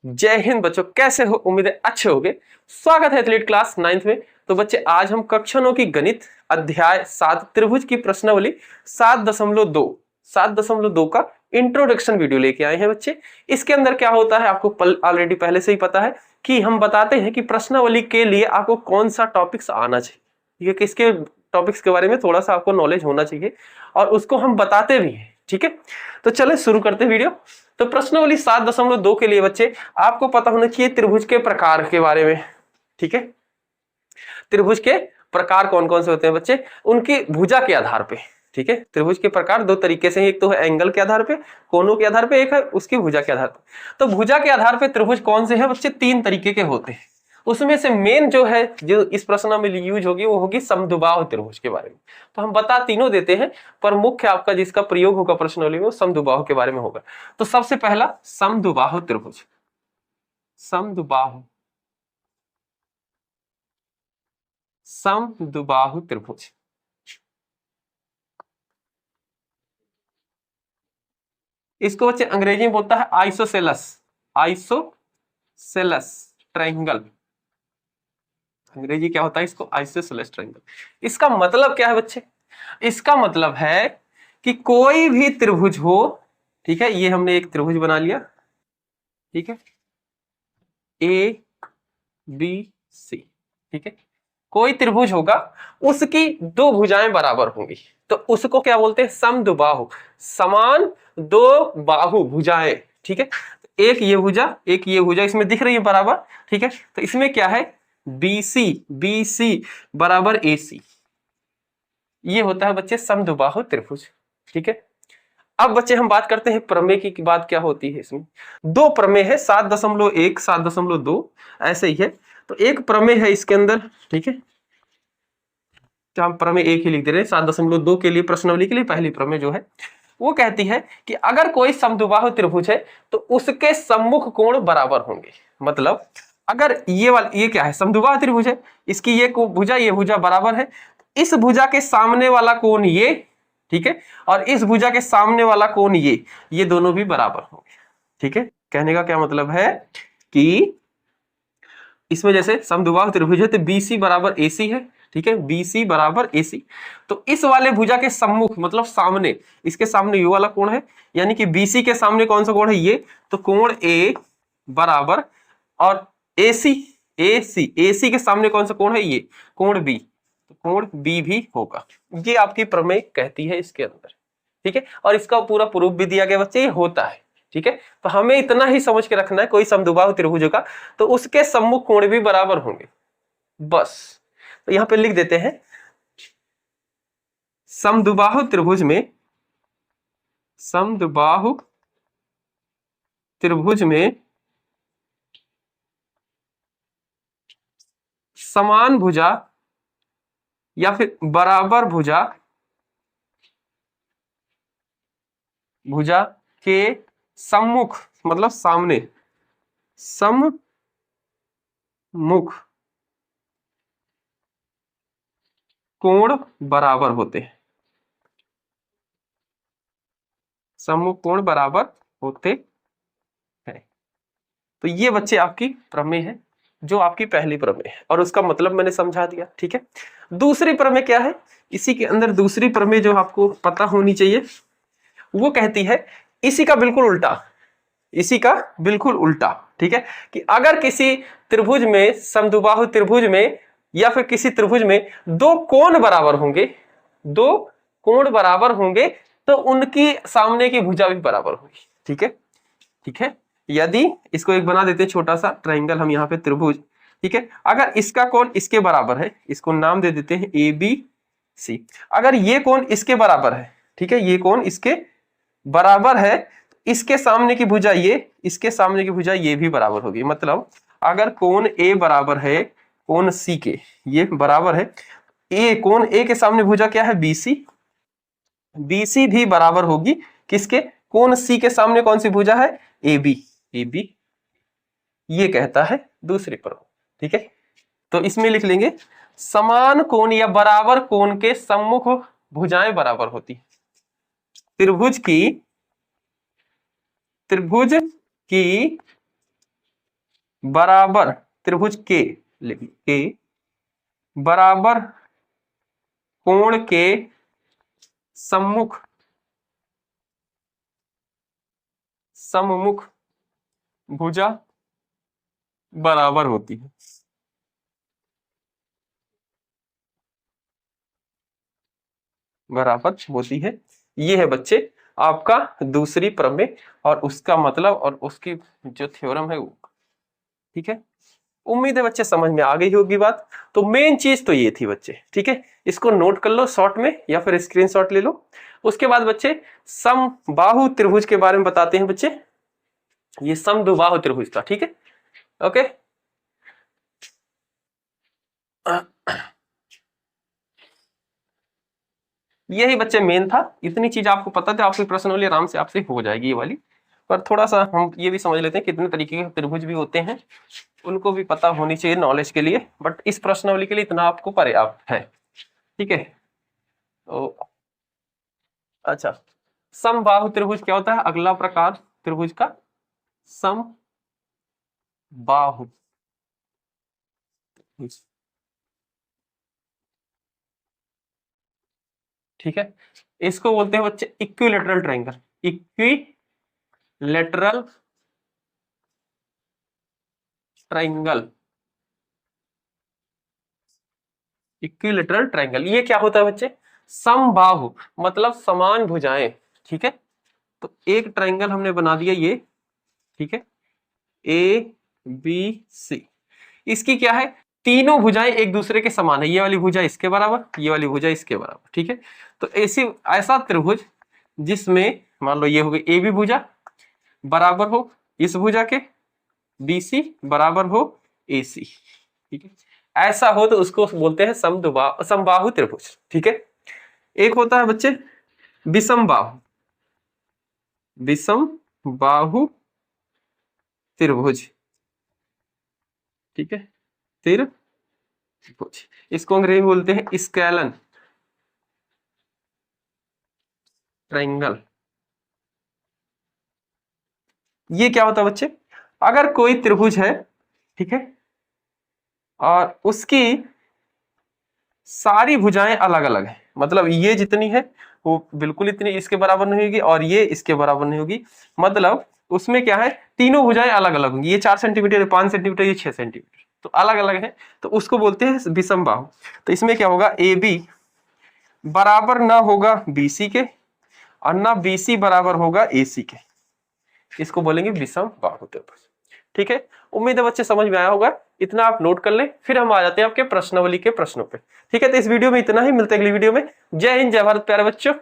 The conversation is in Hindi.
जय हिंद बच्चों, कैसे हो? उम्मीद है अच्छे होगे। स्वागत है एथलीट क्लास 9th में। तो बच्चे आज हम कक्षा 9 की गणित अध्याय 7 त्रिभुज की प्रश्नावली 7.2 का इंट्रोडक्शन वीडियो लेके आए हैं बच्चे। इसके अंदर क्या होता है आपको ऑलरेडी पहले से ही पता है कि हम बताते हैं कि प्रश्नावली के लिए आपको कौन सा टॉपिक्स आना चाहिए, ठीक है, किसके टॉपिक्स के बारे में थोड़ा सा आपको नॉलेज होना चाहिए और उसको हम बताते भी हैं। ठीक है, तो चले शुरू करते हैं वीडियो। तो प्रश्नावली 7.2 के लिए बच्चे आपको पता होना चाहिए त्रिभुज के प्रकार के बारे में। ठीक है, त्रिभुज के प्रकार कौन कौन से होते हैं बच्चे, उनकी भुजा के आधार पे। ठीक है, त्रिभुज के प्रकार दो तरीके से, एक तो है एंगल के आधार पे, कोनों के आधार पे, एक है उसकी भुजा के आधार पे। तो भुजा के आधार पे त्रिभुज कौन से हैं बच्चे? 3 तरीके के होते हैं। उसमें से मेन जो है, जो इस प्रश्न में यूज होगी, वो होगी समद्विबाहु त्रिभुज के बारे में। तो हम बता तीनों देते हैं, पर मुख्य आपका जिसका प्रयोग होगा प्रश्नावली में वो समद्विबाहु के बारे में होगा। तो सबसे पहला समद्विबाहु त्रिभुज। समद्विबाहु समद्विबाहु त्रिभुज, इसको बच्चे अंग्रेजी में बोलता है आइसोसेलस। आइसोसेलस ट्रायंगल, अंग्रेजी क्या होता है इसको? Isosceles triangle. इसका मतलब क्या है बच्चे? इसका मतलब है कि कोई भी त्रिभुज हो, ठीक है, ये हमने एक त्रिभुज बना लिया, ठीक है, ए बी सी, ठीक है, कोई त्रिभुज होगा, उसकी दो भुजाएं बराबर होंगी, तो उसको क्या बोलते हैं? समद्विबाहु, समान दो बाहु भुजाएं। ठीक है, एक ये भुजा, एक ये भुजा, इसमें दिख रही है बराबर। ठीक है, तो इसमें क्या है? BC BC बराबर AC, ये होता है बच्चे समद्विबाहु त्रिभुज। ठीक है, अब बच्चे हम बात करते हैं प्रमेय की बात क्या होती है। इसमें दो प्रमेय है, 7.1 7.2 ऐसे ही है। तो एक प्रमेय है इसके अंदर, ठीक है, तो हम प्रमेय एक ही लिख दे रहे हैं। 7.2 के लिए प्रश्नावली के लिए पहली प्रमेय जो है वो कहती है कि अगर कोई समद्विबाहु त्रिभुज है तो उसके सम्मुख कोण बराबर होंगे। मतलब अगर ये क्या है? समद्विबाहु त्रिभुज है, इसकी ये भुजा ये भुजा बराबर है, इस भुजा के सामने वाला कोण ये, ठीक है, और इस भुजा के सामने वाला कोण ये दोनों भी बराबर होंगे। ठीक है, कहने का क्या मतलब है कि इसमें जैसे समद्विबाहु त्रिभुज है तो BC बराबर AC है। ठीक है, BC बराबर AC, तो इस वाले भुजा के सम्मुख मतलब सामने, इसके सामने ये वाला कोण है, यानी कि BC के सामने कौन सा कोण है? ये, तो कोण A बराबर, और AC के सामने कौन सा कोण है? ये कोण B, तो कोण B भी होगा। ये आपकी प्रमेय कहती है इसके अंदर। ठीक है, और इसका पूरा प्रूफ भी दिया गया बच्चे, ये होता है। ठीक है, तो हमें इतना ही समझ के रखना है, कोई समद्विबाहु त्रिभुज होगा तो उसके सम्मुख कोण भी बराबर होंगे, बस। तो यहां पे लिख देते हैं समद्विबाहु त्रिभुज में, समद्विबाहु त्रिभुज में समान भुजा या फिर बराबर भुजा, भुजा के सम्मुख मतलब सामने, सम्मुख कोण बराबर होते हैं, सम्मुख कोण बराबर होते हैं। तो ये बच्चे आपकी प्रमेय है, जो आपकी पहली प्रमेय है, और उसका मतलब मैंने समझा दिया। ठीक है, दूसरी प्रमेय क्या है? इसी के अंदर दूसरी प्रमेय जो आपको पता होनी चाहिए वो कहती है इसी का बिल्कुल उल्टा, इसी का बिल्कुल उल्टा। ठीक है, कि अगर किसी त्रिभुज में, समद्विबाहु त्रिभुज में या फिर किसी त्रिभुज में दो कोण बराबर होंगे, दो कोण बराबर होंगे, तो उनकी सामने की भुजा भी बराबर होगी। ठीक है, ठीक है, यदि इसको एक बना देते हैं छोटा सा ट्रायंगल हम यहाँ पे त्रिभुज। ठीक है, अगर इसका कोण इसके बराबर है, इसको नाम दे देते हैं ABC। अगर ये कोण इसके बराबर है, ठीक है, ये कोण इसके बराबर है, इसके सामने की भुजा ये, इसके सामने की भुजा ये भी बराबर होगी। मतलब अगर कोण A बराबर है कोण C के, ये बराबर है, कोण A के सामने भुजा क्या है? BC, BC भी बराबर होगी किसके? कोण C के सामने कौन सी भुजा है? AB, AB, ये कहता है दूसरी प्रमेय। ठीक है, तो इसमें लिख लेंगे समान कोण या बराबर कोण के सम्मुख भुजाएं बराबर होती है। त्रिभुज की बराबर त्रिभुज के, के बराबर कोण के सम्मुख सममुख भुजा बराबर होती है। बराबर होती है। ये है बच्चे आपका दूसरी प्रमेय और उसका मतलब और उसकी जो थ्योरम है वो। ठीक है, उम्मीद है बच्चे समझ में आ गई होगी बात। तो मेन चीज तो ये थी बच्चे, ठीक है, इसको नोट कर लो शॉर्ट में या फिर स्क्रीनशॉट ले लो। उसके बाद बच्चे समबाहु त्रिभुज के बारे में बताते हैं बच्चे। ये समद्विबाहु त्रिभुज था, ठीक है, ओके। यही बच्चे मेन था, इतनी चीज आपको पता था, आपकी प्रश्नावली आराम से आपसे हो जाएगी ये वाली। पर थोड़ा सा हम ये भी समझ लेते हैं कितने तरीके के त्रिभुज भी होते हैं, उनको भी पता होनी चाहिए नॉलेज के लिए, बट इस प्रश्नावली के लिए इतना आपको पर्याप्त है, ठीक है। तो अच्छा, समबाहु त्रिभुज क्या होता है? अगला प्रकार त्रिभुज का समबाहु त्रिभुज, ठीक है। इसको बोलते हैं बच्चे equilateral triangle, equilateral triangle, equilateral triangle. ये क्या होता है बच्चे? समबाहु मतलब समान भुजाएं, ठीक है। तो एक ट्रायंगल हमने बना दिया ये, ठीक है, ए बी सी। इसकी क्या है? तीनों भुजाएं एक दूसरे के समान है, ये वाली भुजा इसके बराबर, ये वाली भुजा इसके बराबर, ठीक है। तो ऐसा त्रिभुज जिसमें मान लो ये हो गई ए बी भुजा बराबर हो इस भुजा के, बी सी बराबर हो ए सी, ठीक है। ऐसा हो तो उसको बोलते हैं समबाहु त्रिभुज, ठीक है। एक होता है बच्चे विषम बाहु, विषम बाहु त्रिभुज, ठीक है, त्रिभुज। इसको अंग्रेजी में बोलते हैं स्केलन ट्रायंगल। ये क्या होता है बच्चे? अगर कोई त्रिभुज है, ठीक है, और उसकी सारी भुजाएं अलग अलग है, मतलब ये जितनी है वो बिल्कुल इतनी इसके बराबर नहीं होगी और ये इसके बराबर नहीं होगी, मतलब उसमें क्या है, तीनों भुजाएं अलग अलग होंगी, ये 4 सेंटीमीटर, 5 सेंटीमीटर, ये 6 सेंटीमीटर, तो अलग अलग है, तो उसको बोलते हैं विषम बाहु। तो इसमें क्या होगा, ए बी बराबर ना होगा बी सी के और ना बी सी बराबर होगा ए सी के, इसको बोलेंगे विषम बाहु त्रिभुज, ठीक है। उम्मीद है बच्चे समझ में आया होगा, इतना आप नोट कर ले, फिर हम आ जाते हैं आपके प्रश्नावली के प्रश्नों पे, ठीक है। तो इस वीडियो में इतना ही, मिलते हैं अगली वीडियो में। जय हिंद, जय भारत प्यारे बच्चों।